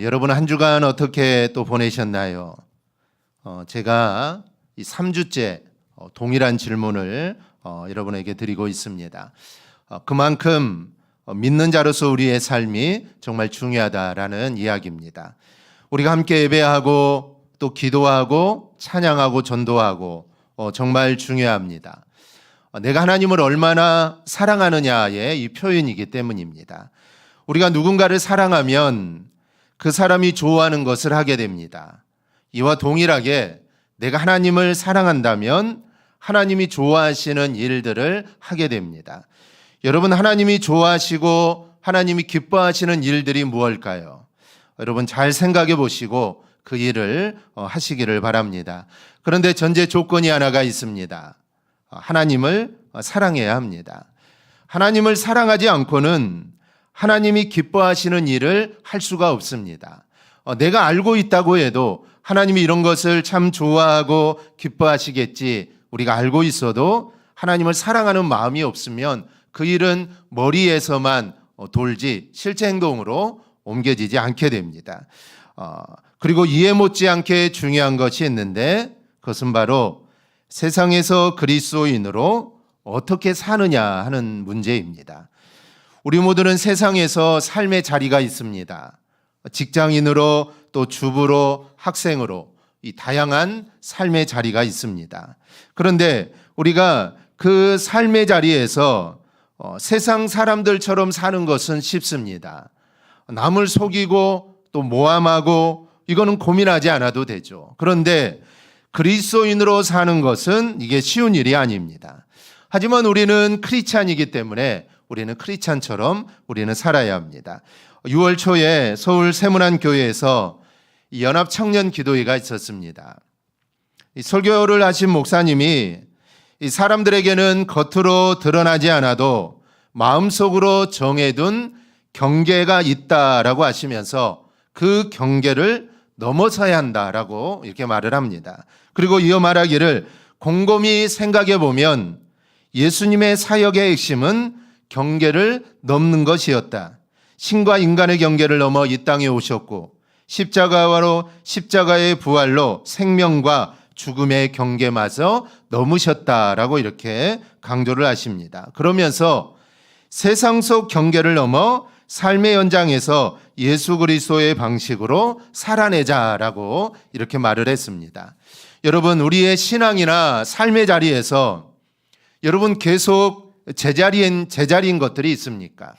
여러분 한 주간 어떻게 또 보내셨나요? 제가 이 3주째 동일한 질문을 여러분에게 드리고 있습니다. 그만큼 믿는 자로서 우리의 삶이 정말 중요하다라는 이야기입니다. 우리가 함께 예배하고 또 기도하고 찬양하고 전도하고 정말 중요합니다. 내가 하나님을 얼마나 사랑하느냐의 이 표현이기 때문입니다. 우리가 누군가를 사랑하면 그 사람이 좋아하는 것을 하게 됩니다. 이와 동일하게 내가 하나님을 사랑한다면 하나님이 좋아하시는 일들을 하게 됩니다. 여러분, 하나님이 좋아하시고 하나님이 기뻐하시는 일들이 무엇일까요? 여러분 잘 생각해 보시고 그 일을 하시기를 바랍니다. 그런데 전제 조건이 하나가 있습니다. 하나님을 사랑해야 합니다. 하나님을 사랑하지 않고는 하나님이 기뻐하시는 일을 할 수가 없습니다. 내가 알고 있다고 해도 하나님이 이런 것을 참 좋아하고 기뻐하시겠지 우리가 알고 있어도 하나님을 사랑하는 마음이 없으면 그 일은 머리에서만 돌지 실제 행동으로 옮겨지지 않게 됩니다. 그리고 이해 못지않게 중요한 것이 있는데 그것은 바로 세상에서 그리스도인으로 어떻게 사느냐 하는 문제입니다. 우리 모두는 세상에서 삶의 자리가 있습니다. 직장인으로 또 주부로 학생으로 이 다양한 삶의 자리가 있습니다. 그런데 우리가 그 삶의 자리에서 세상 사람들처럼 사는 것은 쉽습니다. 남을 속이고 또 모함하고 이거는 고민하지 않아도 되죠. 그런데 그리스도인으로 사는 것은 이게 쉬운 일이 아닙니다. 하지만 우리는 크리스찬이기 때문에 우리는 크리스찬처럼 우리는 살아야 합니다. 6월 초에 서울 세문안교회에서 연합 청년 기도회가 있었습니다. 설교를 하신 목사님이 이 사람들에게는 겉으로 드러나지 않아도 마음속으로 정해둔 경계가 있다라고 하시면서 그 경계를 넘어서야 한다라고 이렇게 말을 합니다. 그리고 이어 말하기를 곰곰이 생각해 보면 예수님의 사역의 핵심은 경계를 넘는 것이었다. 신과 인간의 경계를 넘어 이 땅에 오셨고 십자가의 부활로 생명과 죽음의 경계마저 넘으셨다라고 이렇게 강조를 하십니다. 그러면서 세상 속 경계를 넘어 삶의 현장에서 예수 그리스도의 방식으로 살아내자라고 이렇게 말을 했습니다. 여러분, 우리의 신앙이나 삶의 자리에서 여러분 계속 제자리인 것들이 있습니까?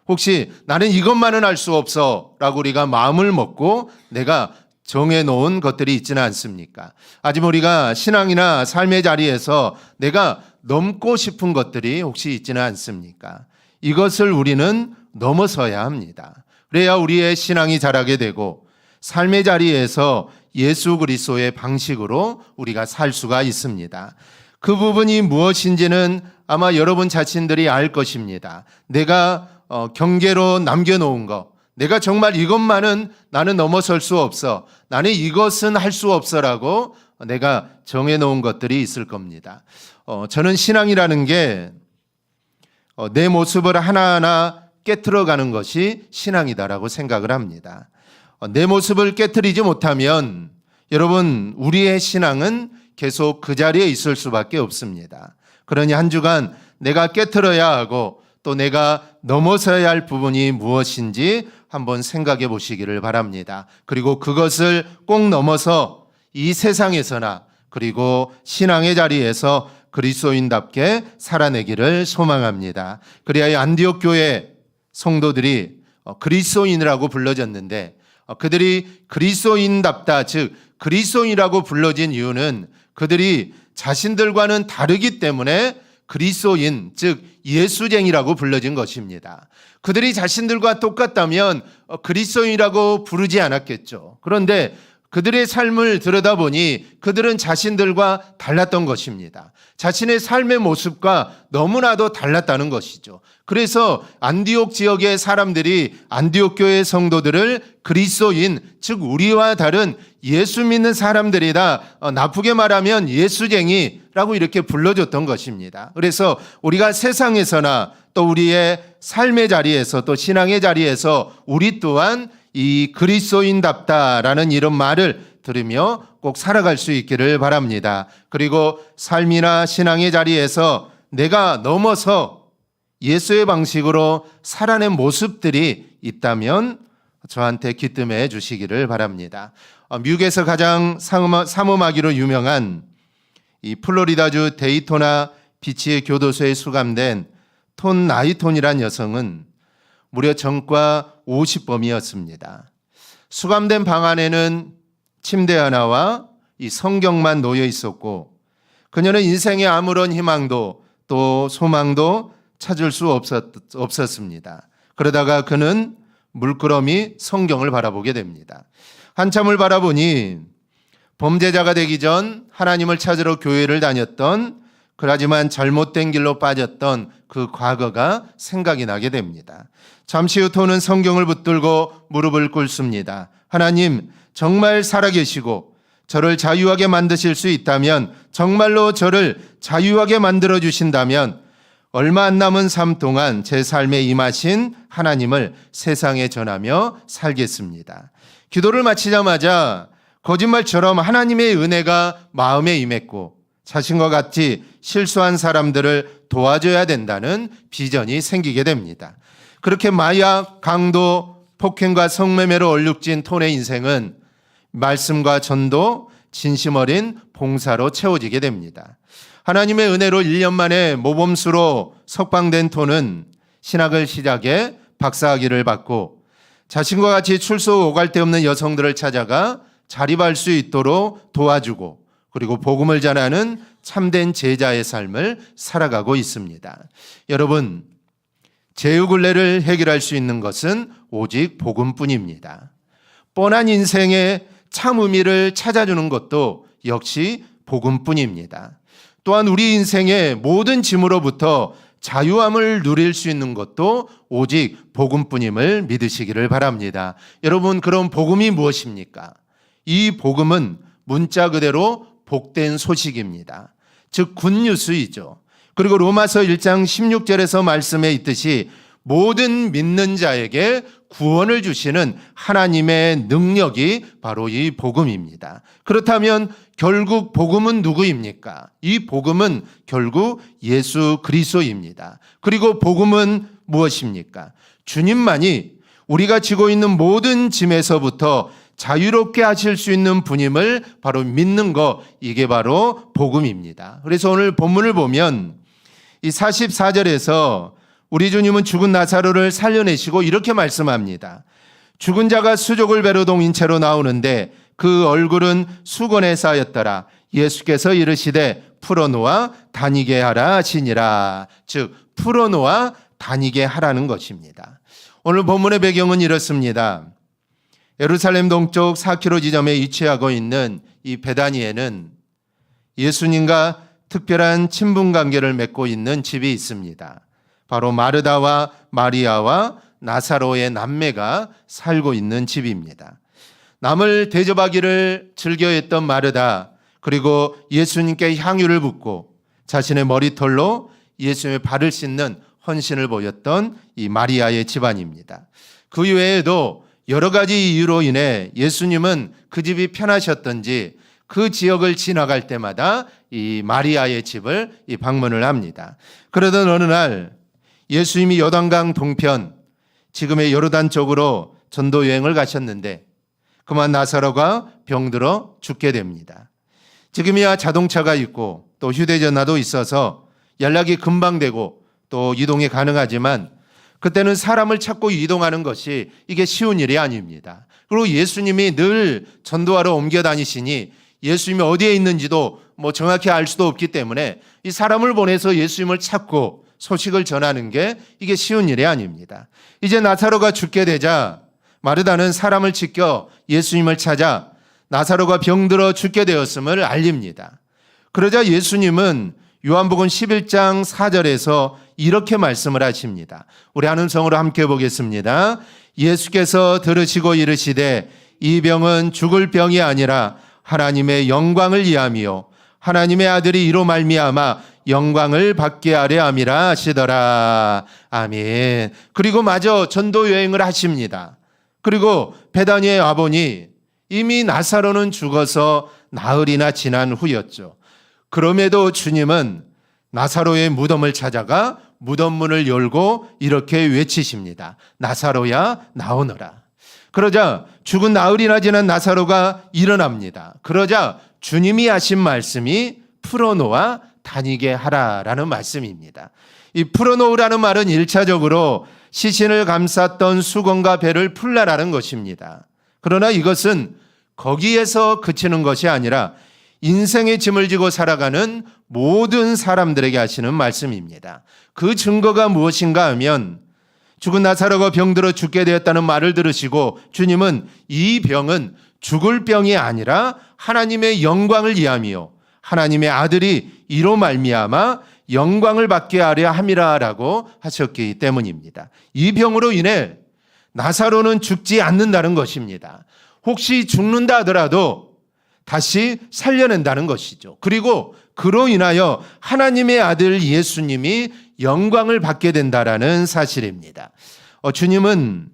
혹시 나는 이것만은 할 수 없어 라고 우리가 마음을 먹고 내가 정해놓은 것들이 있지는 않습니까? 하지만 우리가 신앙이나 삶의 자리에서 내가 넘고 싶은 것들이 혹시 있지는 않습니까? 이것을 우리는 넘어서야 합니다. 그래야 우리의 신앙이 자라게 되고 삶의 자리에서 예수 그리스도의 방식으로 우리가 살 수가 있습니다. 그 부분이 무엇인지는 아마 여러분 자신들이 알 것입니다. 내가 경계로 남겨놓은 것, 내가 정말 이것만은 나는 넘어설 수 없어, 나는 이것은 할 수 없어라고 내가 정해놓은 것들이 있을 겁니다. 저는 신앙이라는 게 내 모습을 하나하나 깨트려가는 것이 신앙이다라고 생각을 합니다. 내 모습을 깨트리지 못하면 여러분 우리의 신앙은 계속 그 자리에 있을 수밖에 없습니다. 그러니 한 주간 내가 깨트려야 하고 또 내가 넘어서야 할 부분이 무엇인지 한번 생각해 보시기를 바랍니다. 그리고 그것을 꼭 넘어서 이 세상에서나 그리고 신앙의 자리에서 그리스도인답게 살아내기를 소망합니다. 그래야 이 안디옥 교회 성도들이 그리스도인이라고 불러졌는데 그들이 그리스도인답다, 즉 그리스도인이라고 불러진 이유는 그들이 자신들과는 다르기 때문에 그리스도인, 즉 예수쟁이라고 불러진 것입니다. 그들이 자신들과 똑같다면 그리스도인이라고 부르지 않았겠죠. 그런데 그들의 삶을 들여다보니 그들은 자신들과 달랐던 것입니다. 자신의 삶의 모습과 너무나도 달랐다는 것이죠. 그래서 안디옥 지역의 사람들이 안디옥 교회 성도들을 그리스도인, 즉 우리와 다른 예수 믿는 사람들이다, 나쁘게 말하면 예수쟁이라고 이렇게 불러줬던 것입니다. 그래서 우리가 세상에서나 또 우리의 삶의 자리에서 또 신앙의 자리에서 우리 또한 이 그리스도인답다라는 이런 말을 들으며 꼭 살아갈 수 있기를 바랍니다. 그리고 삶이나 신앙의 자리에서 내가 넘어서 예수의 방식으로 살아낸 모습들이 있다면 저한테 귀뜸해 주시기를 바랍니다. 미국에서 가장 삼음하기로 유명한 이 플로리다주 데이토나 비치의 교도소에 수감된 톤 나이톤이란 여성은 무려 전과 50범이었습니다. 수감된 방 안에는 침대 하나와 이 성경만 놓여 있었고 그녀는 인생에 아무런 희망도 또 소망도 찾을 수 없었습니다. 그러다가 그는 물끄러미 성경을 바라보게 됩니다. 한참을 바라보니 범죄자가 되기 전 하나님을 찾으러 교회를 다녔던 그러지만 잘못된 길로 빠졌던 그 과거가 생각이 나게 됩니다. 잠시 후 톤은 성경을 붙들고 무릎을 꿇습니다. 하나님, 정말 살아계시고 저를 자유하게 만드실 수 있다면, 정말로 저를 자유하게 만들어 주신다면 얼마 안 남은 삶 동안 제 삶에 임하신 하나님을 세상에 전하며 살겠습니다. 기도를 마치자마자 거짓말처럼 하나님의 은혜가 마음에 임했고 자신과 같이 실수한 사람들을 도와줘야 된다는 비전이 생기게 됩니다. 그렇게 마약, 강도, 폭행과 성매매로 얼룩진 톤의 인생은 말씀과 전도, 진심 어린 봉사로 채워지게 됩니다. 하나님의 은혜로 1년 만에 모범수로 석방된 톤은 신학을 시작해 박사학위를 받고 자신과 같이 출소 오갈 데 없는 여성들을 찾아가 자립할 수 있도록 도와주고 그리고 복음을 전하는 참된 제자의 삶을 살아가고 있습니다. 여러분, 제후굴레를 해결할 수 있는 것은 오직 복음뿐입니다. 뻔한 인생의 참 의미를 찾아주는 것도 역시 복음뿐입니다. 또한 우리 인생의 모든 짐으로부터 자유함을 누릴 수 있는 것도 오직 복음뿐임을 믿으시기를 바랍니다. 여러분, 그럼 복음이 무엇입니까? 이 복음은 문자 그대로 복된 소식입니다. 즉 굿뉴스이죠. 그리고 로마서 1장 16절에서 말씀해 있듯이 모든 믿는 자에게 구원을 주시는 하나님의 능력이 바로 이 복음입니다. 그렇다면 결국 복음은 누구입니까? 이 복음은 결국 예수 그리스도입니다. 그리고 복음은 무엇입니까? 주님만이 우리가 지고 있는 모든 짐에서부터 자유롭게 하실 수 있는 분임을 바로 믿는 것, 이게 바로 복음입니다. 그래서 오늘 본문을 보면 이 44절에서 우리 주님은 죽은 나사로를 살려내시고 이렇게 말씀합니다. 죽은 자가 수족을 배로 동인 채로 나오는데 그 얼굴은 수건에 쌓였더라. 예수께서 이르시되 풀어놓아 다니게 하라 하시니라. 즉 풀어놓아 다니게 하라는 것입니다. 오늘 본문의 배경은 이렇습니다. 예루살렘 동쪽 4km 지점에 위치하고 있는 이 베다니에는 예수님과 특별한 친분 관계를 맺고 있는 집이 있습니다. 바로 마르다와 마리아와 나사로의 남매가 살고 있는 집입니다. 남을 대접하기를 즐겨했던 마르다, 그리고 예수님께 향유를 붓고 자신의 머리털로 예수님의 발을 씻는 헌신을 보였던 이 마리아의 집안입니다. 그 외에도 여러 가지 이유로 인해 예수님은 그 집이 편하셨던지 그 지역을 지나갈 때마다 이 마리아의 집을 방문을 합니다. 그러던 어느 날 예수님이 요단강 동편, 지금의 요르단 쪽으로 전도 여행을 가셨는데 그만 나사로가 병들어 죽게 됩니다. 지금이야 자동차가 있고 또 휴대전화도 있어서 연락이 금방 되고 또 이동이 가능하지만 그때는 사람을 찾고 이동하는 것이 이게 쉬운 일이 아닙니다. 그리고 예수님이 늘 전도하러 옮겨 다니시니 예수님이 어디에 있는지도 정확히 알 수도 없기 때문에 이 사람을 보내서 예수님을 찾고 소식을 전하는 게 이게 쉬운 일이 아닙니다. 이제 나사로가 죽게 되자 마르다는 사람을 지켜 예수님을 찾아 나사로가 병들어 죽게 되었음을 알립니다. 그러자 예수님은 요한복음 11장 4절에서 이렇게 말씀을 하십니다. 우리 한 음성으로 함께 보겠습니다. 예수께서 들으시고 이르시되 이 병은 죽을 병이 아니라 하나님의 영광을 위함이요 하나님의 아들이 이로 말미암아 영광을 받게 하려 함이라 하시더라. 아멘. 그리고 마저 전도 여행을 하십니다. 그리고 베다니의 아버니 이미 나사로는 죽어서 나흘이나 지난 후였죠. 그럼에도 주님은 나사로의 무덤을 찾아가 무덤 문을 열고 이렇게 외치십니다. 나사로야 나오너라. 그러자 죽은 나흘이나 지난 나사로가 일어납니다. 그러자 주님이 하신 말씀이 풀어놓아 다니게 하라라는 말씀입니다. 이 풀어놓으라는 말은 1차적으로 시신을 감쌌던 수건과 배를 풀라라는 것입니다. 그러나 이것은 거기에서 그치는 것이 아니라 인생의 짐을 지고 살아가는 모든 사람들에게 하시는 말씀입니다. 그 증거가 무엇인가 하면 죽은 나사로가 병들어 죽게 되었다는 말을 들으시고 주님은 이 병은 죽을 병이 아니라 하나님의 영광을 위함이요 하나님의 아들이 이로 말미암아 영광을 받게 하려 함이라라고 하셨기 때문입니다. 이 병으로 인해 나사로는 죽지 않는다는 것입니다. 혹시 죽는다 하더라도 다시 살려낸다는 것이죠. 그리고 그로 인하여 하나님의 아들 예수님이 영광을 받게 된다라는 사실입니다. 주님은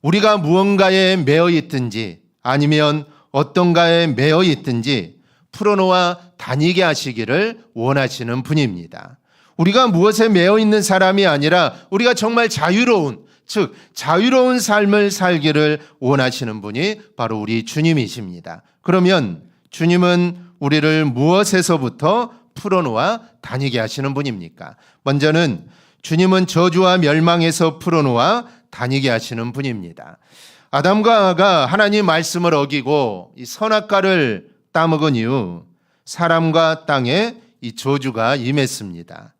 우리가 무언가에 매여 있든지 아니면 어떤가에 매여 있든지 풀어놓아 다니게 하시기를 원하시는 분입니다. 우리가 무엇에 매여 있는 사람이 아니라 우리가 정말 자유로운, 즉 자유로운 삶을 살기를 원하시는 분이 바로 우리 주님이십니다. 그러면 주님은 우리를 무엇에서부터 풀어놓아 다니게 하시는 분입니까? 먼저는 주님은 저주와 멸망에서 풀어놓아 다니게 하시는 분입니다. 아담과 하와가 하나님 말씀을 어기고 이 선악과를 따먹은 이후 사람과 땅에 이 저주가 임했습니다.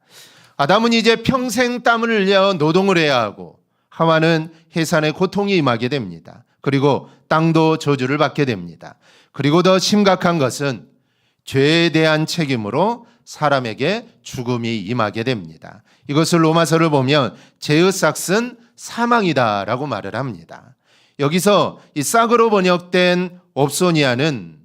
아담은 이제 평생 땀을 흘려 노동을 해야 하고 하와는 해산의 고통이 임하게 됩니다. 그리고 땅도 저주를 받게 됩니다. 그리고 더 심각한 것은 죄에 대한 책임으로 사람에게 죽음이 임하게 됩니다. 이것을 로마서를 보면 죄의 삭은 사망이다라고 말을 합니다. 여기서 이 싹으로 번역된 옵소니아는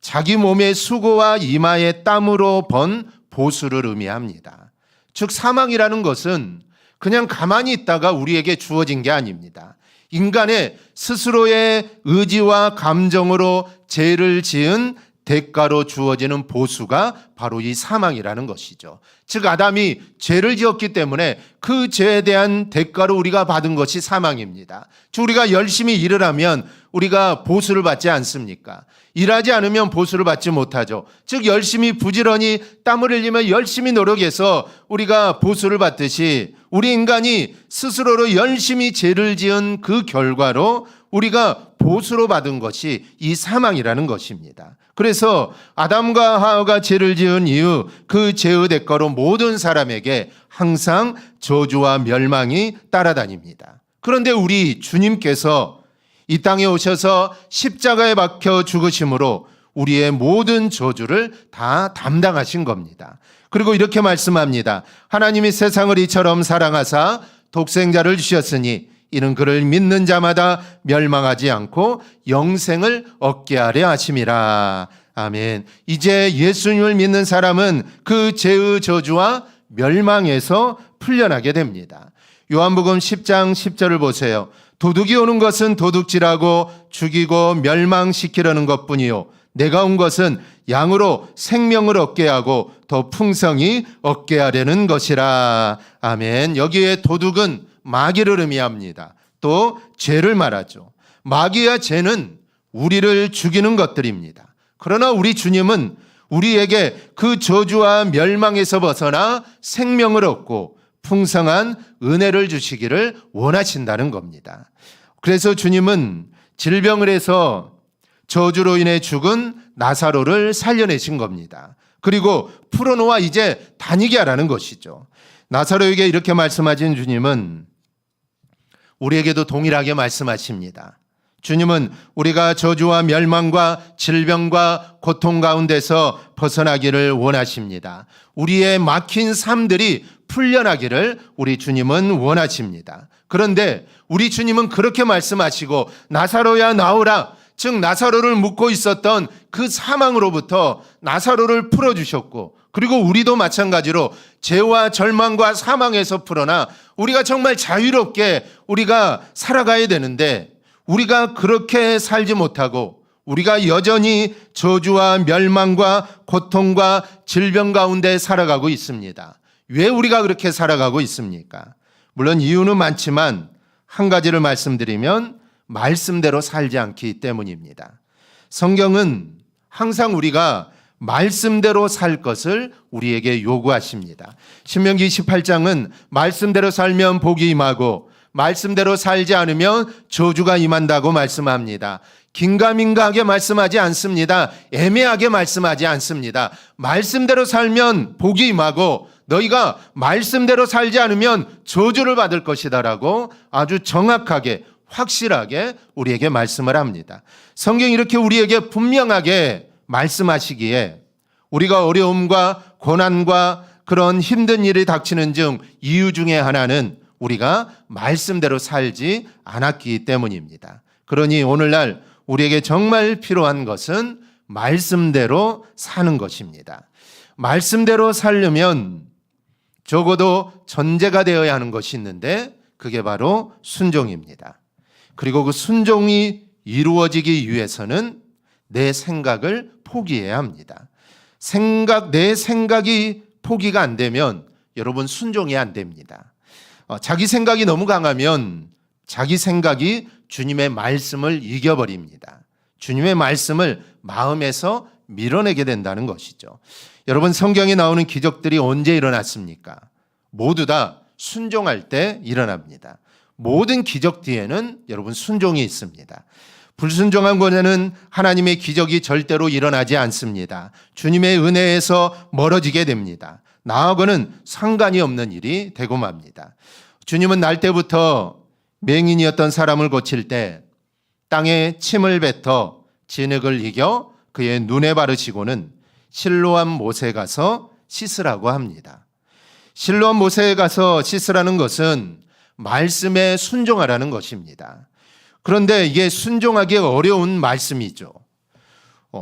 자기 몸의 수고와 이마의 땀으로 번 보수를 의미합니다. 즉 사망이라는 것은 그냥 가만히 있다가 우리에게 주어진 게 아닙니다. 인간의 스스로의 의지와 감정으로 죄를 지은 대가로 주어지는 보수가 바로 이 사망이라는 것이죠. 즉 아담이 죄를 지었기 때문에 그 죄에 대한 대가로 우리가 받은 것이 사망입니다. 즉 우리가 열심히 일을 하면 우리가 보수를 받지 않습니까? 일하지 않으면 보수를 받지 못하죠. 즉 열심히 부지런히 땀을 흘리며 열심히 노력해서 우리가 보수를 받듯이 우리 인간이 스스로로 열심히 죄를 지은 그 결과로 우리가 보수로 받은 것이 이 사망이라는 것입니다. 그래서 아담과 하와가 죄를 지은 이후 그 죄의 대가로 모든 사람에게 항상 저주와 멸망이 따라다닙니다. 그런데 우리 주님께서 이 땅에 오셔서 십자가에 박혀 죽으심으로 우리의 모든 저주를 다 담당하신 겁니다. 그리고 이렇게 말씀합니다. 하나님이 세상을 이처럼 사랑하사 독생자를 주셨으니 이는 그를 믿는 자마다 멸망하지 않고 영생을 얻게 하려 하심이라. 아멘. 이제 예수님을 믿는 사람은 그 죄의 저주와 멸망에서 풀려나게 됩니다. 요한복음 10장 10절을 보세요. 도둑이 오는 것은 도둑질하고 죽이고 멸망시키려는 것뿐이요 내가 온 것은 양으로 생명을 얻게 하고 더 풍성히 얻게 하려는 것이라. 아멘. 여기에 도둑은 마귀를 의미합니다. 또 죄를 말하죠. 마귀와 죄는 우리를 죽이는 것들입니다. 그러나 우리 주님은 우리에게 그 저주와 멸망에서 벗어나 생명을 얻고 풍성한 은혜를 주시기를 원하신다는 겁니다. 그래서 주님은 질병을 해서 저주로 인해 죽은 나사로를 살려내신 겁니다. 그리고 풀어놓아 이제 다니게 하라는 것이죠. 나사로에게 이렇게 말씀하신 주님은 우리에게도 동일하게 말씀하십니다. 주님은 우리가 저주와 멸망과 질병과 고통 가운데서 벗어나기를 원하십니다. 우리의 막힌 삶들이 풀려나기를 우리 주님은 원하십니다. 그런데 우리 주님은 그렇게 말씀하시고 나사로야 나오라, 즉 나사로를 묶고 있었던 그 사망으로부터 나사로를 풀어주셨고, 그리고 우리도 마찬가지로 죄와 절망과 사망에서 풀어나 우리가 정말 자유롭게 우리가 살아가야 되는데, 우리가 그렇게 살지 못하고 우리가 여전히 저주와 멸망과 고통과 질병 가운데 살아가고 있습니다. 왜 우리가 그렇게 살아가고 있습니까? 물론 이유는 많지만 한 가지를 말씀드리면 말씀대로 살지 않기 때문입니다. 성경은 항상 우리가 말씀대로 살 것을 우리에게 요구하십니다. 신명기 28장은 말씀대로 살면 복이 임하고 말씀대로 살지 않으면 저주가 임한다고 말씀합니다. 긴가민가하게 말씀하지 않습니다. 애매하게 말씀하지 않습니다. 말씀대로 살면 복이 임하고 너희가 말씀대로 살지 않으면 저주를 받을 것이다라고 아주 정확하게 확실하게 우리에게 말씀을 합니다. 성경이 이렇게 우리에게 분명하게 말씀하시기에 우리가 어려움과 고난과 그런 힘든 일이 닥치는 중 이유 중에 하나는 우리가 말씀대로 살지 않았기 때문입니다. 그러니 오늘날 우리에게 정말 필요한 것은 말씀대로 사는 것입니다. 말씀대로 살려면 적어도 전제가 되어야 하는 것이 있는데 그게 바로 순종입니다. 그리고 그 순종이 이루어지기 위해서는 내 생각을 포기해야 합니다. 내 생각이 포기가 안 되면 여러분 순종이 안 됩니다. 자기 생각이 너무 강하면 자기 생각이 주님의 말씀을 이겨버립니다. 주님의 말씀을 마음에서 밀어내게 된다는 것이죠. 여러분, 성경에 나오는 기적들이 언제 일어났습니까? 모두 다 순종할 때 일어납니다. 모든 기적 뒤에는 여러분 순종이 있습니다. 불순종한 곳에는 하나님의 기적이 절대로 일어나지 않습니다. 주님의 은혜에서 멀어지게 됩니다. 나하고는 상관이 없는 일이 되고 맙니다. 주님은 날 때부터 맹인이었던 사람을 고칠 때 땅에 침을 뱉어 진흙을 이겨 그의 눈에 바르시고는 실로암 못에 가서 씻으라고 합니다. 실로암 못에 가서 씻으라는 것은 말씀에 순종하라는 것입니다. 그런데 이게 순종하기 어려운 말씀이죠.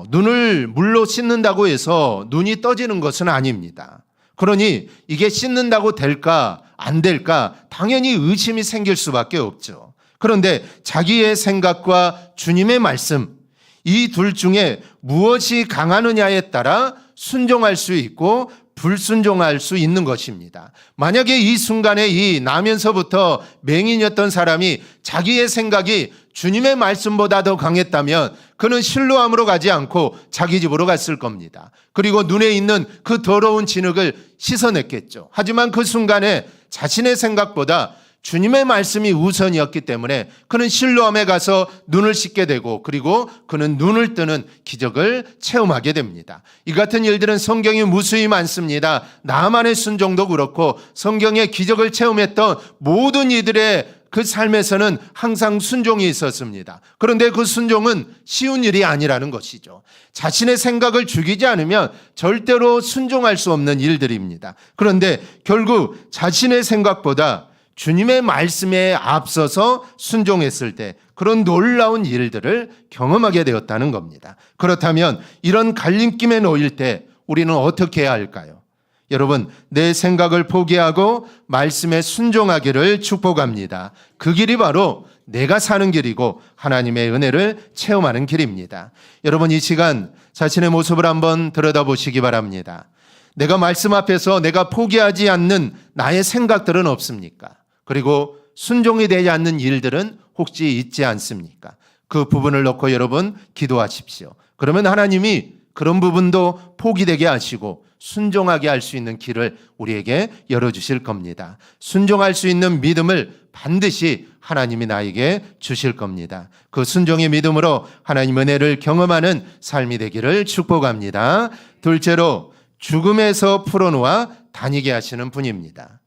눈을 물로 씻는다고 해서 눈이 떠지는 것은 아닙니다. 그러니 이게 씻는다고 될까 안 될까 당연히 의심이 생길 수밖에 없죠. 그런데 자기의 생각과 주님의 말씀, 이 둘 중에 무엇이 강하느냐에 따라 순종할 수 있고 불순종할 수 있는 것입니다. 만약에 이 순간에 이 나면서부터 맹인이었던 사람이 자기의 생각이 주님의 말씀보다 더 강했다면 그는 실로암으로 가지 않고 자기 집으로 갔을 겁니다. 그리고 눈에 있는 그 더러운 진흙을 씻어냈겠죠. 하지만 그 순간에 자신의 생각보다 주님의 말씀이 우선이었기 때문에 그는 실로암에 가서 눈을 씻게 되고 그리고 그는 눈을 뜨는 기적을 체험하게 됩니다. 이 같은 일들은 성경에 무수히 많습니다. 나만의 순종도 그렇고 성경의 기적을 체험했던 모든 이들의 그 삶에서는 항상 순종이 있었습니다. 그런데 그 순종은 쉬운 일이 아니라는 것이죠. 자신의 생각을 죽이지 않으면 절대로 순종할 수 없는 일들입니다. 그런데 결국 자신의 생각보다 주님의 말씀에 앞서서 순종했을 때 그런 놀라운 일들을 경험하게 되었다는 겁니다. 그렇다면 이런 갈림길에 놓일 때 우리는 어떻게 해야 할까요? 여러분, 내 생각을 포기하고 말씀에 순종하기를 축복합니다. 그 길이 바로 내가 사는 길이고 하나님의 은혜를 체험하는 길입니다. 여러분, 이 시간 자신의 모습을 한번 들여다보시기 바랍니다. 내가 말씀 앞에서 내가 포기하지 않는 나의 생각들은 없습니까? 그리고 순종이 되지 않는 일들은 혹시 있지 않습니까? 그 부분을 놓고 여러분 기도하십시오. 그러면 하나님이 그런 부분도 포기되게 하시고 순종하게 할 수 있는 길을 우리에게 열어주실 겁니다. 순종할 수 있는 믿음을 반드시 하나님이 나에게 주실 겁니다. 그 순종의 믿음으로 하나님 은혜를 경험하는 삶이 되기를 축복합니다. 둘째로 죽음에서 풀어놓아 다니게 하시는 분입니다.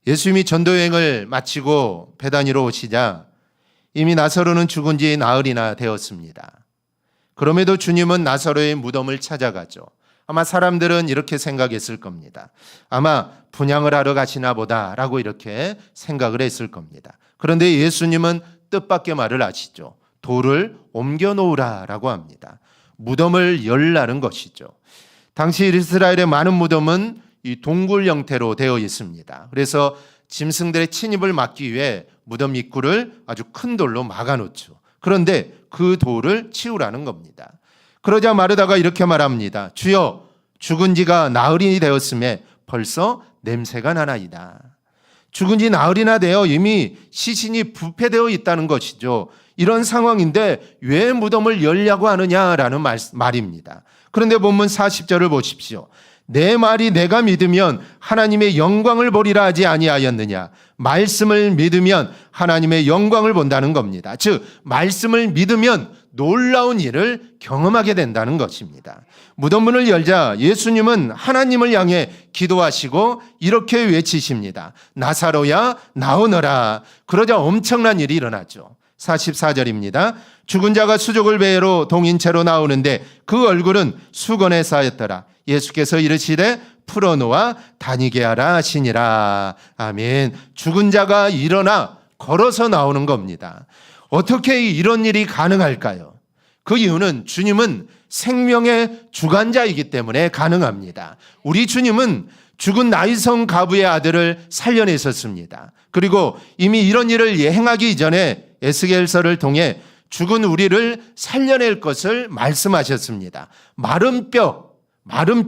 예수님이 전도여행을 마치고 베다니로 오시자 이미 나사로는 죽은 지 나흘이나 되었습니다. 그럼에도 주님은 나사로의 무덤을 찾아가죠. 아마 사람들은 이렇게 생각했을 겁니다. 아마 분향을 하러 가시나 보다라고 이렇게 생각을 했을 겁니다. 그런데 예수님은 뜻밖의 말을 하시죠. 돌을 옮겨 놓으라라고 합니다. 무덤을 열라는 것이죠. 당시 이스라엘의 많은 무덤은 이 동굴 형태로 되어 있습니다. 그래서 짐승들의 침입을 막기 위해 무덤 입구를 아주 큰 돌로 막아놓죠. 그런데 그 돌을 치우라는 겁니다. 그러자 마르다가 이렇게 말합니다. 주여, 죽은 지가 나흘이 되었음에 벌써 냄새가 나나이다. 죽은 지 나흘이나 되어 이미 시신이 부패되어 있다는 것이죠. 이런 상황인데 왜 무덤을 열려고 하느냐라는 말입니다. 그런데 본문 40절을 보십시오. 내 말이 내가 믿으면 하나님의 영광을 보리라 하지 아니하였느냐. 말씀을 믿으면 하나님의 영광을 본다는 겁니다. 즉 말씀을 믿으면 놀라운 일을 경험하게 된다는 것입니다. 무덤문을 열자 예수님은 하나님을 향해 기도하시고 이렇게 외치십니다. 나사로야 나오너라. 그러자 엄청난 일이 일어나죠. 44절입니다. 죽은 자가 수족을 배로 동인 채로 나오는데 그 얼굴은 수건에 쌓였더라. 예수께서 이르시되 풀어놓아 다니게 하라 하시니라. 아멘. 죽은 자가 일어나 걸어서 나오는 겁니다. 어떻게 이런 일이 가능할까요? 그 이유는 주님은 생명의 주관자이기 때문에 가능합니다. 우리 주님은 죽은 나이성 가부의 아들을 살려내셨습니다. 그리고 이미 이런 일을 행하기 이전에 에스겔서를 통해 죽은 우리를 살려낼 것을 말씀하셨습니다. 마른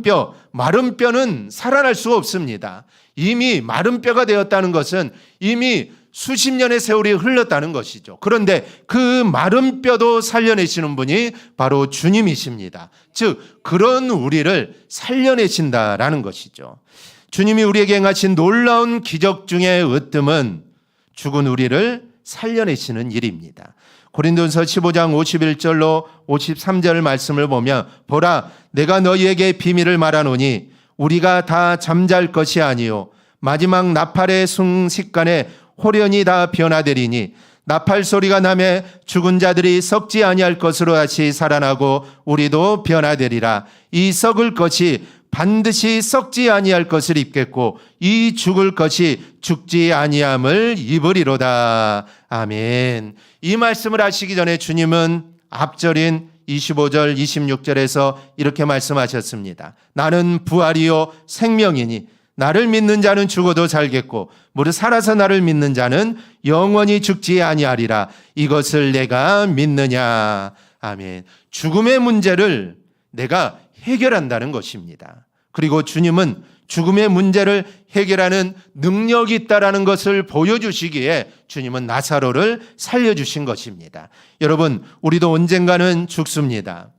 뼈는 살아날 수 없습니다. 이미 마른 뼈가 되었다는 것은 이미 수십 년의 세월이 흘렀다는 것이죠. 그런데 그 마른 뼈도 살려내시는 분이 바로 주님이십니다. 즉 그런 우리를 살려내신다라는 것이죠. 주님이 우리에게 행하신 놀라운 기적 중의 으뜸은 죽은 우리를 살려내시는 일입니다. 고린도전서 15장 51절로 53절 말씀을 보면 보라 내가 너희에게 비밀을 말하노니 우리가 다 잠잘 것이 아니요 마지막 나팔의 순식간에 호련히 다 변화되리니 나팔 소리가 나매 죽은 자들이 썩지 아니할 것으로 다시 살아나고 우리도 변화되리라. 이 썩을 것이 반드시 썩지 아니할 것을 입겠고 이 죽을 것이 죽지 아니함을 입으리로다. 아멘. 이 말씀을 하시기 전에 주님은 앞절인 25절 26절에서 이렇게 말씀하셨습니다. 나는 부활이요 생명이니 나를 믿는 자는 죽어도 살겠고 무릇 살아서 나를 믿는 자는 영원히 죽지 아니하리라. 이것을 내가 믿느냐. 아멘. 죽음의 문제를 내가 해결한다는 것입니다. 그리고 주님은 죽음의 문제를 해결하는 능력이 있다라는 것을 보여주시기에 주님은 나사로를 살려주신 것입니다. 여러분, 우리도 언젠가는 죽습니다.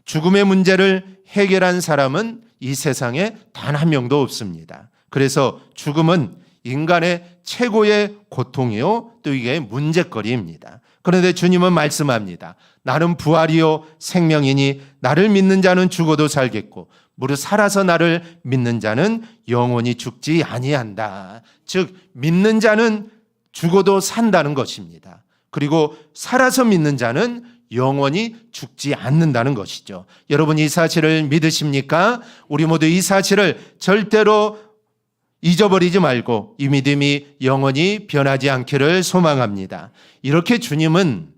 죽음의 문제를 해결한 사람은 이 세상에 단 한 명도 없습니다. 그래서 죽음은 인간의 최고의 고통이요 또 이게 문제거리입니다. 그런데 주님은 말씀합니다. 나는 부활이요 생명이니 나를 믿는 자는 죽어도 살겠고 무릇 살아서 나를 믿는 자는 영원히 죽지 아니한다. 즉 믿는 자는 죽어도 산다는 것입니다. 그리고 살아서 믿는 자는 영원히 죽지 않는다는 것이죠. 여러분 이 사실을 믿으십니까? 우리 모두 이 사실을 절대로 잊어버리지 말고 이 믿음이 영원히 변하지 않기를 소망합니다. 이렇게 주님은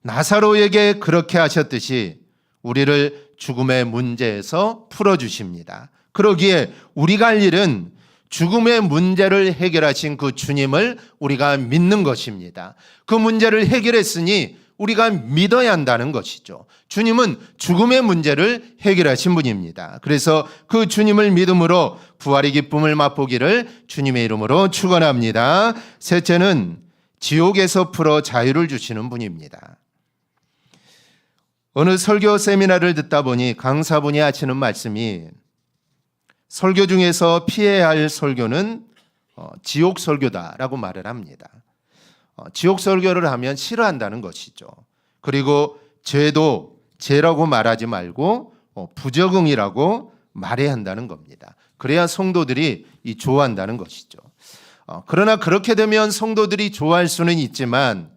나사로에게 그렇게 하셨듯이 우리를 죽음의 문제에서 풀어주십니다. 그러기에 우리가 할 일은 죽음의 문제를 해결하신 그 주님을 우리가 믿는 것입니다. 그 문제를 해결했으니 우리가 믿어야 한다는 것이죠. 주님은 죽음의 문제를 해결하신 분입니다. 그래서 그 주님을 믿음으로 부활의 기쁨을 맛보기를 주님의 이름으로 축원합니다. 셋째는 지옥에서 풀어 자유를 주시는 분입니다. 어느 설교 세미나를 듣다 보니 강사분이 하시는 말씀이 설교 중에서 피해야 할 설교는 지옥 설교다라고 말을 합니다. 지옥 설교를 하면 싫어한다는 것이죠. 그리고 죄도 죄라고 말하지 말고 부적응이라고 말해야 한다는 겁니다. 그래야 성도들이 좋아한다는 것이죠. 그러나 그렇게 되면 성도들이 좋아할 수는 있지만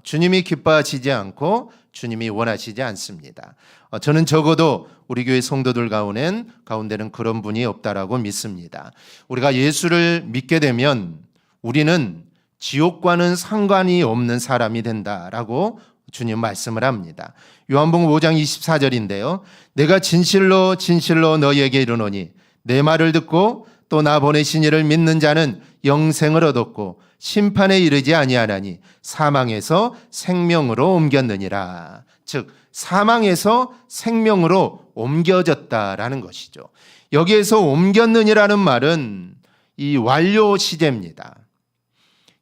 주님이 기뻐하시지 않고 주님이 원하시지 않습니다. 저는 적어도 우리 교회 성도들 가운데는 그런 분이 없다라고 믿습니다. 우리가 예수를 믿게 되면 우리는 지옥과는 상관이 없는 사람이 된다라고 주님 말씀을 합니다. 요한복음 5장 24절인데요. 내가 진실로 진실로 너희에게 이르노니 내 말을 듣고 또 나 보내신 이를 믿는 자는 영생을 얻었고 심판에 이르지 아니하나니 사망에서 생명으로 옮겼느니라. 즉 사망에서 생명으로 옮겨졌다라는 것이죠. 여기에서 옮겼느니라는 말은 이 완료 시제입니다.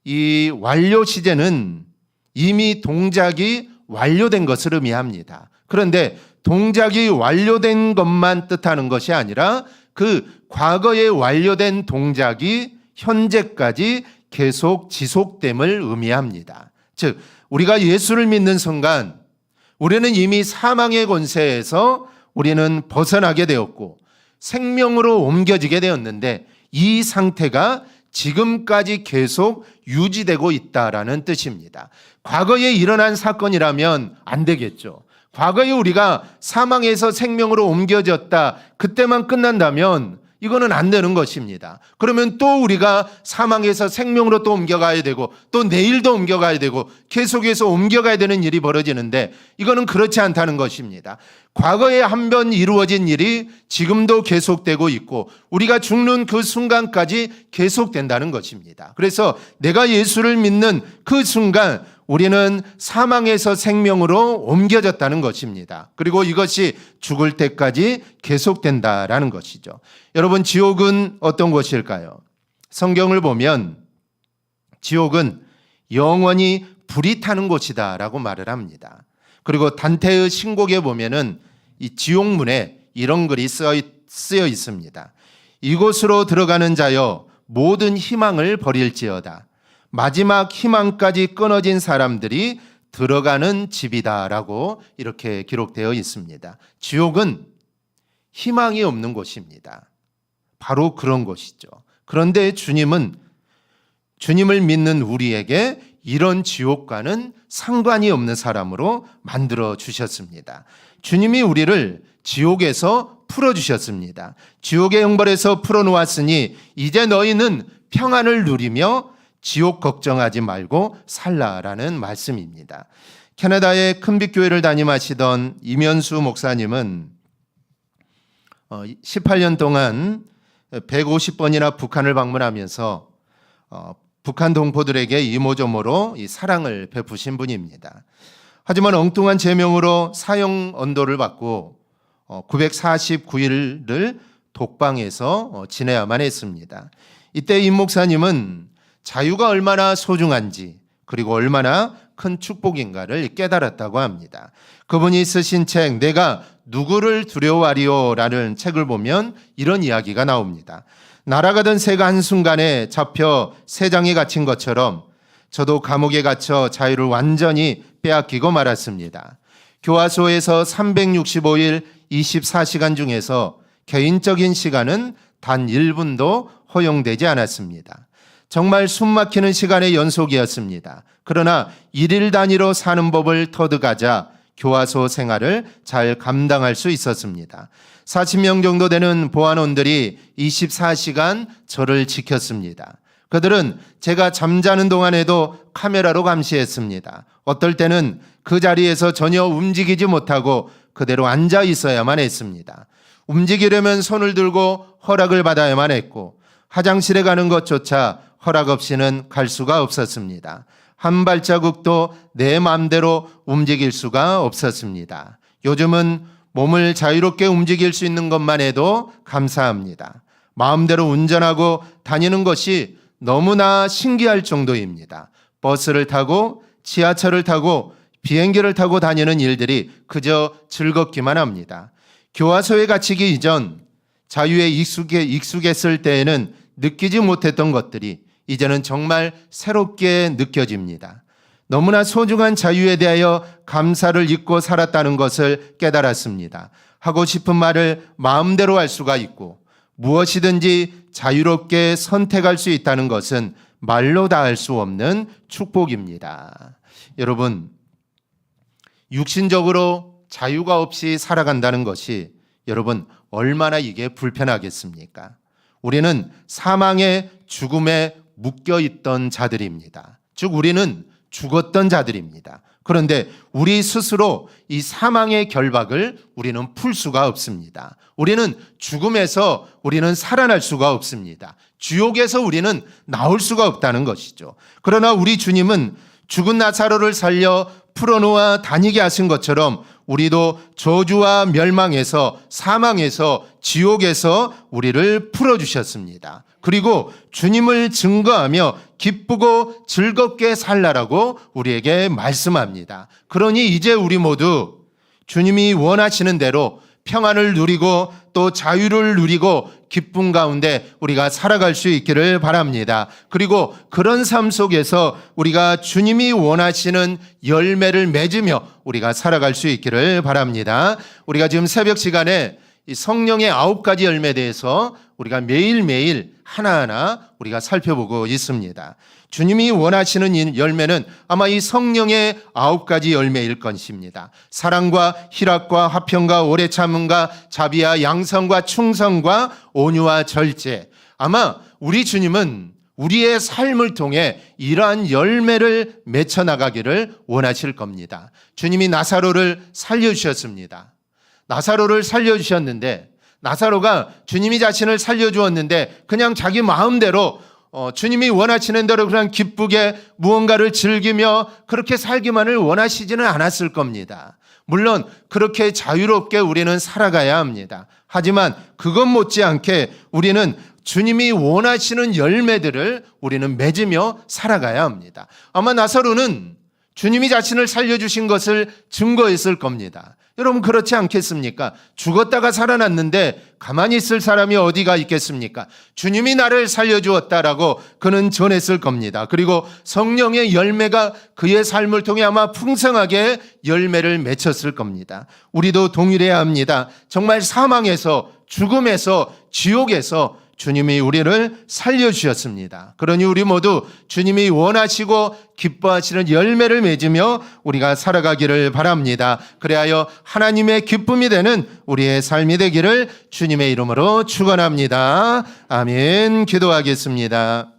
이 완료 시제는 이미 동작이 완료된 것을 의미합니다. 그런데 동작이 완료된 것만 뜻하는 것이 아니라 그 과거에 완료된 동작이 현재까지 계속 지속됨을 의미합니다. 즉 우리가 예수를 믿는 순간 우리는 이미 사망의 권세에서 우리는 벗어나게 되었고 생명으로 옮겨지게 되었는데 이 상태가 지금까지 계속 유지되고 있다라는 뜻입니다. 과거에 일어난 사건이라면 안 되겠죠. 과거에 우리가 사망에서 생명으로 옮겨졌다, 그때만 끝난다면 이거는 안 되는 것입니다. 그러면 또 우리가 사망에서 생명으로 또 옮겨가야 되고 또 내일도 옮겨가야 되고 계속해서 옮겨가야 되는 일이 벌어지는데 이거는 그렇지 않다는 것입니다. 과거에 한 번 이루어진 일이 지금도 계속되고 있고 우리가 죽는 그 순간까지 계속된다는 것입니다. 그래서 내가 예수를 믿는 그 순간 우리는 사망에서 생명으로 옮겨졌다는 것입니다. 그리고 이것이 죽을 때까지 계속된다라는 것이죠. 여러분, 지옥은 어떤 곳일까요? 성경을 보면 지옥은 영원히 불이 타는 곳이다라고 말을 합니다. 그리고 단테의 신곡에 보면은 이 지옥문에 이런 글이 쓰여 있습니다. 이곳으로 들어가는 자여 모든 희망을 버릴지어다. 마지막 희망까지 끊어진 사람들이 들어가는 집이다라고 이렇게 기록되어 있습니다. 지옥은 희망이 없는 곳입니다. 바로 그런 곳이죠. 그런데 주님은 주님을 믿는 우리에게 이런 지옥과는 상관이 없는 사람으로 만들어 주셨습니다. 주님이 우리를 지옥에서 풀어주셨습니다. 지옥의 형벌에서 풀어놓았으니 이제 너희는 평안을 누리며 지옥 걱정하지 말고 살라라는 말씀입니다. 캐나다의 큰빛교회를 담임하시던 이면수 목사님은 18년 동안 150번이나 북한을 방문하면서 북한 동포들에게 이모저모로 이 사랑을 베푸신 분입니다. 하지만 엉뚱한 제명으로 사형 언도를 받고 949일을 독방에서 지내야만 했습니다. 이때 임 목사님은 자유가 얼마나 소중한지 그리고 얼마나 큰 축복인가를 깨달았다고 합니다. 그분이 쓰신 책 내가 누구를 두려워하리오라는 책을 보면 이런 이야기가 나옵니다. 날아가던 새가 한순간에 잡혀 새장에 갇힌 것처럼 저도 감옥에 갇혀 자유를 완전히 빼앗기고 말았습니다. 교화소에서 365일 24시간 중에서 개인적인 시간은 단 1분도 허용되지 않았습니다. 정말 숨막히는 시간의 연속이었습니다. 그러나 1일 단위로 사는 법을 터득하자 교화소 생활을 잘 감당할 수 있었습니다. 40명 정도 되는 보안원들이 24시간 저를 지켰습니다. 그들은 제가 잠자는 동안에도 카메라로 감시했습니다. 어떨 때는 그 자리에서 전혀 움직이지 못하고 그대로 앉아 있어야만 했습니다. 움직이려면 손을 들고 허락을 받아야만 했고 화장실에 가는 것조차 허락 없이는 갈 수가 없었습니다. 한 발자국도 내 마음대로 움직일 수가 없었습니다. 요즘은 몸을 자유롭게 움직일 수 있는 것만 해도 감사합니다. 마음대로 운전하고 다니는 것이 너무나 신기할 정도입니다. 버스를 타고 지하철을 타고 비행기를 타고 다니는 일들이 그저 즐겁기만 합니다. 교화소에 갇히기 이전 자유에 익숙했을 때에는 느끼지 못했던 것들이 이제는 정말 새롭게 느껴집니다. 너무나 소중한 자유에 대하여 감사를 잊고 살았다는 것을 깨달았습니다. 하고 싶은 말을 마음대로 할 수가 있고 무엇이든지 자유롭게 선택할 수 있다는 것은 말로 다 할 수 없는 축복입니다. 여러분, 육신적으로 자유가 없이 살아간다는 것이 여러분 얼마나 이게 불편하겠습니까? 우리는 사망의 죽음의 묶여 있던 자들입니다. 즉 우리는 죽었던 자들입니다. 그런데 우리 스스로 이 사망의 결박을 우리는 풀 수가 없습니다. 우리는 죽음에서 우리는 살아날 수가 없습니다. 지옥에서 우리는 나올 수가 없다는 것이죠. 그러나 우리 주님은 죽은 나사로를 살려 풀어놓아 다니게 하신 것처럼 우리도 저주와 멸망에서, 사망에서, 지옥에서 우리를 풀어주셨습니다. 그리고 주님을 증거하며 기쁘고 즐겁게 살라라고 우리에게 말씀합니다. 그러니 이제 우리 모두 주님이 원하시는 대로 평안을 누리고 또 자유를 누리고 기쁨 가운데 우리가 살아갈 수 있기를 바랍니다. 그리고 그런 삶 속에서 우리가 주님이 원하시는 열매를 맺으며 우리가 살아갈 수 있기를 바랍니다. 우리가 지금 새벽 시간에 이 성령의 9가지 열매에 대해서 우리가 매일매일 하나하나 우리가 살펴보고 있습니다. 주님이 원하시는 이 열매는 아마 이 성령의 9가지 열매일 것입니다. 사랑과 희락과 화평과 오래 참음과 자비와 양성과 충성과 온유와 절제. 아마 우리 주님은 우리의 삶을 통해 이러한 열매를 맺혀 나가기를 원하실 겁니다. 주님이 나사로를 살려주셨습니다. 나사로를 살려주셨는데 나사로가 주님이 자신을 살려주었는데 그냥 자기 마음대로 주님이 원하시는 대로 그냥 기쁘게 무언가를 즐기며 그렇게 살기만을 원하시지는 않았을 겁니다. 물론 그렇게 자유롭게 우리는 살아가야 합니다. 하지만 그것 못지않게 우리는 주님이 원하시는 열매들을 우리는 맺으며 살아가야 합니다. 아마 나사로는 주님이 자신을 살려주신 것을 증거했을 겁니다. 여러분 그렇지 않겠습니까? 죽었다가 살아났는데 가만히 있을 사람이 어디가 있겠습니까? 주님이 나를 살려주었다라고 그는 전했을 겁니다. 그리고 성령의 열매가 그의 삶을 통해 아마 풍성하게 열매를 맺혔을 겁니다. 우리도 동일해야 합니다. 정말 사망에서, 죽음에서, 지옥에서 주님이 우리를 살려주셨습니다. 그러니 우리 모두 주님이 원하시고 기뻐하시는 열매를 맺으며 우리가 살아가기를 바랍니다. 그리하여 하나님의 기쁨이 되는 우리의 삶이 되기를 주님의 이름으로 축원합니다. 아멘. 기도하겠습니다.